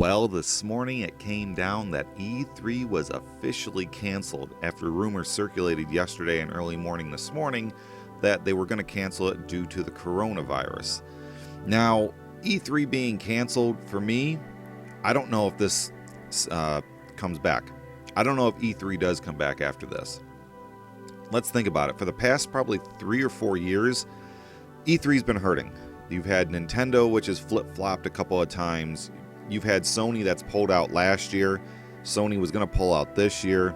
Well, this morning it came down that E3 was officially canceled after rumors circulated yesterday and early morning this morning that they were going to cancel it due to the coronavirus. Now, E3 being canceled, for me, I don't know if this comes back. I don't know if E3 does come back after this. Let's think about it. For the past probably 3 or 4 years, E3's been hurting. You've had Nintendo, which has flip-flopped a couple of times. You've had Sony that's pulled out last year. Sony was going to pull out this year.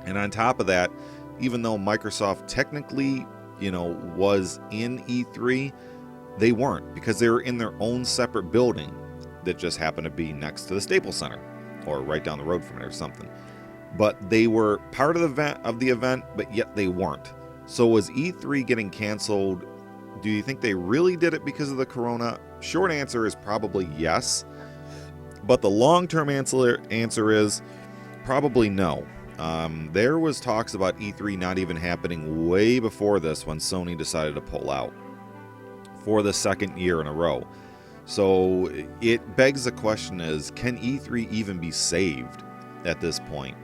And on top of that, even though Microsoft technically, was in E3, they weren't, because they were in their own separate building that just happened to be next to the Staples Center or right down the road from it or something. But they were part of the event, but yet they weren't. So was E3 getting canceled? Do you think they really did it because of the corona? Short answer is probably yes. But the long-term answer is probably no. There was talks about E3 not even happening way before this when Sony decided to pull out for the second year in a row. So it begs the question is, can E3 even be saved at this point?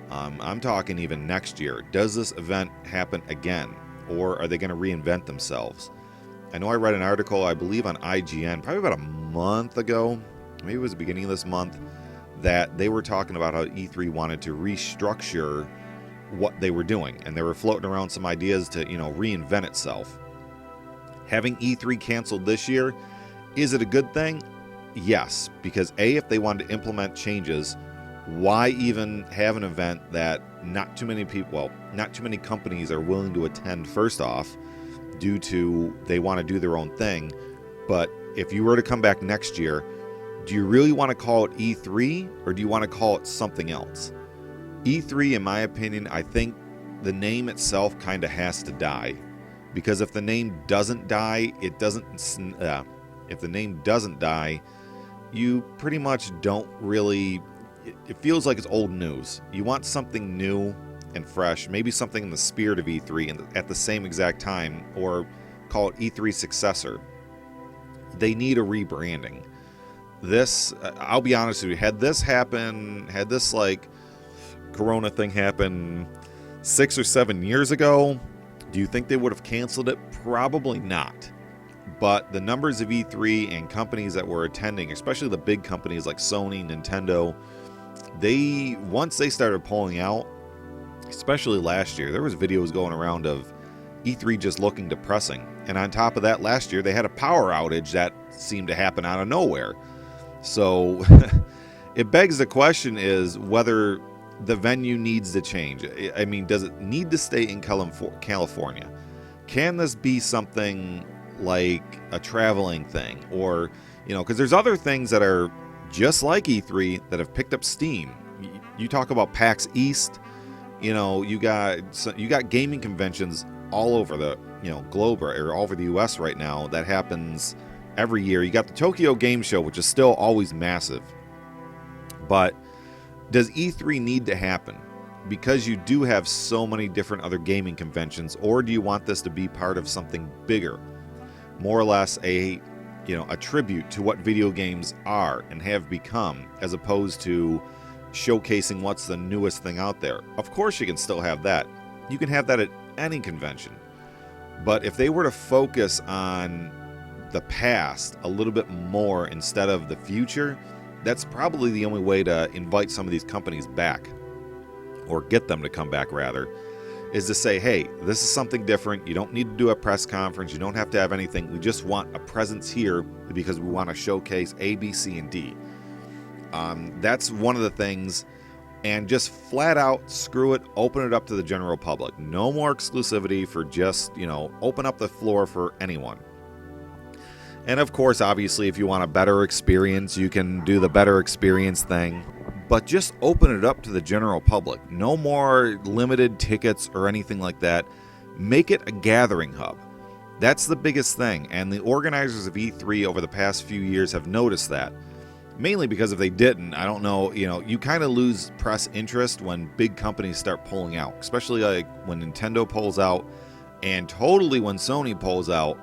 I'm talking even next year. Does this event happen again? Or are they going to reinvent themselves? I know I read an article, I believe on IGN, probably about a month ago, maybe it was the beginning of this month, that they were talking about how E3 wanted to restructure what they were doing. And they were floating around some ideas to, reinvent itself. Having E3 canceled this year, is it a good thing? Yes, because if they wanted to implement changes, why even have an event that not too many companies are willing to attend first off, due to they want to do their own thing. But if you were to come back next year, do you really want to call it E3 or do you want to call it something else? E3, in my opinion, I think the name itself kind of has to die, because if the name doesn't die, if the name doesn't die, you pretty much don't really, it feels like it's old news. You want something new and fresh, maybe something in the spirit of E3 and at the same exact time, or call it E3's successor. They need a rebranding. This, I'll be honest with you, had this corona thing happen 6 or 7 years ago, do you think they would have canceled it? Probably not. But the numbers of E3 and companies that were attending, especially the big companies like Sony, Nintendo, once they started pulling out, especially last year, there was videos going around of E3 just looking depressing. And on top of that, last year they had a power outage that seemed to happen out of nowhere. So it begs the question is whether the venue needs to change. I mean, does it need to stay in California? Can this be something like a traveling thing? Or, because there's other things that are just like E3 that have picked up steam. You talk about PAX East. You got gaming conventions all over the globe or all over the U.S. right now that happens every year. You got the Tokyo Game Show, which is still always massive. But does E3 need to happen because you do have so many different other gaming conventions, or do you want this to be part of something bigger, more or less a tribute to what video games are and have become, as opposed to showcasing what's the newest thing out there? Of course you can still have that. You can have that at any convention. But if they were to focus on the past a little bit more instead of the future, that's probably the only way to invite some of these companies back, or get them to come back rather, is to say, hey, this is something different. You don't need to do a press conference. You don't have to have anything. We just want a presence here because we want to showcase A, B, C, and D. That's one of the things. And just flat out screw it, open it up to the general public. No more exclusivity for just, open up the floor for anyone. And of course, obviously, if you want a better experience, you can do the better experience thing. But just open it up to the general public. No more limited tickets or anything like that. Make it a gathering hub. That's the biggest thing. And the organizers of E3 over the past few years have noticed that. Mainly because if they didn't, I don't know, you kind of lose press interest when big companies start pulling out. Especially like when Nintendo pulls out, and totally when Sony pulls out.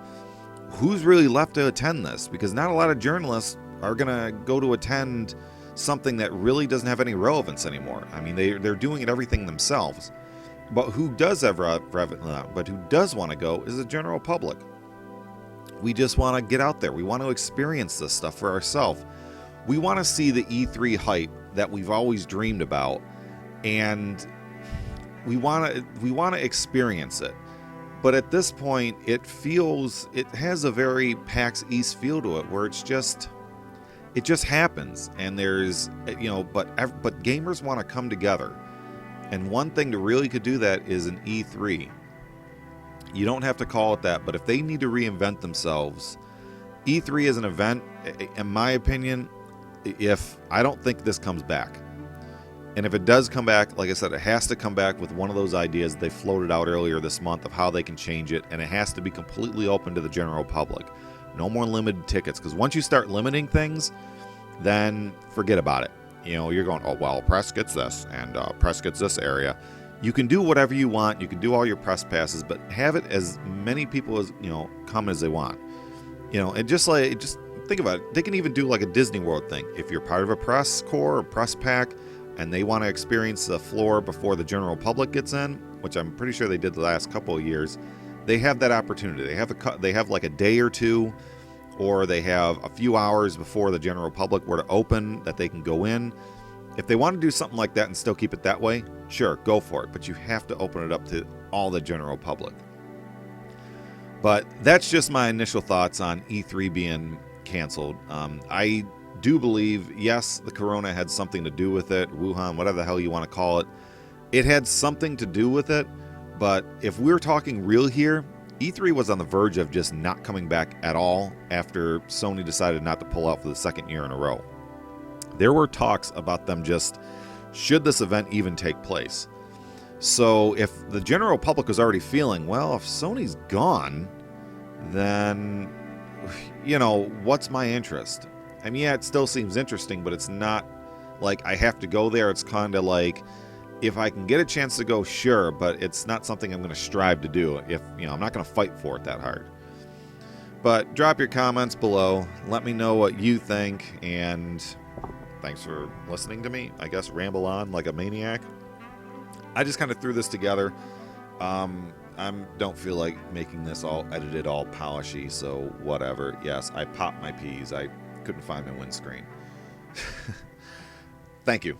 Who's really left to attend this? Because not a lot of journalists are going to go to attend something that really doesn't have any relevance anymore. I mean, they're doing everything themselves. But who does want to go is the general public. We just want to get out there. We want to experience this stuff for ourselves. We want to see the E3 hype that we've always dreamed about, and we want to experience it. But at this point, it has a very PAX East feel to it, where it just happens, and there's, but gamers want to come together. And one thing to really could do that is an E3. You don't have to call it that, but if they need to reinvent themselves, E3 is an event, in my opinion, I don't think this comes back. And if it does come back, like I said, it has to come back with one of those ideas they floated out earlier this month of how they can change it, and it has to be completely open to the general public. No more limited tickets, because once you start limiting things, then forget about it. You're going, oh, well, press gets this, and press gets this area. You can do whatever you want. You can do all your press passes, but have it as many people as, come as they want. And just think about it. They can even do like a Disney World thing. If you're part of a press corps or press pack, and they want to experience the floor before the general public gets in, which I'm pretty sure they did the last couple of years, they have that opportunity. They have like a day or two, or they have a few hours before the general public were to open that they can go in. If they want to do something like that and still keep it that way, sure, go for it. But you have to open it up to all the general public. But that's just my initial thoughts on E3 being canceled. I do believe, yes, the corona had something to do with it, Wuhan, whatever the hell you want to call it. It had something to do with it, but if we're talking real here, E3 was on the verge of just not coming back at all after Sony decided not to pull out for the second year in a row. There were talks about them should this event even take place? So if the general public was already feeling, well, if Sony's gone, then, what's my interest? I mean, yeah, it still seems interesting, but it's not like I have to go there. It's kind of like, if I can get a chance to go, sure, but it's not something I'm going to strive to do. I'm not going to fight for it that hard. But drop your comments below. Let me know what you think, and thanks for listening to me, I guess, ramble on like a maniac. I just kind of threw this together. I don't feel like making this all edited, all polishy, so whatever. Yes, I popped my peas. I couldn't find my windscreen. Thank you.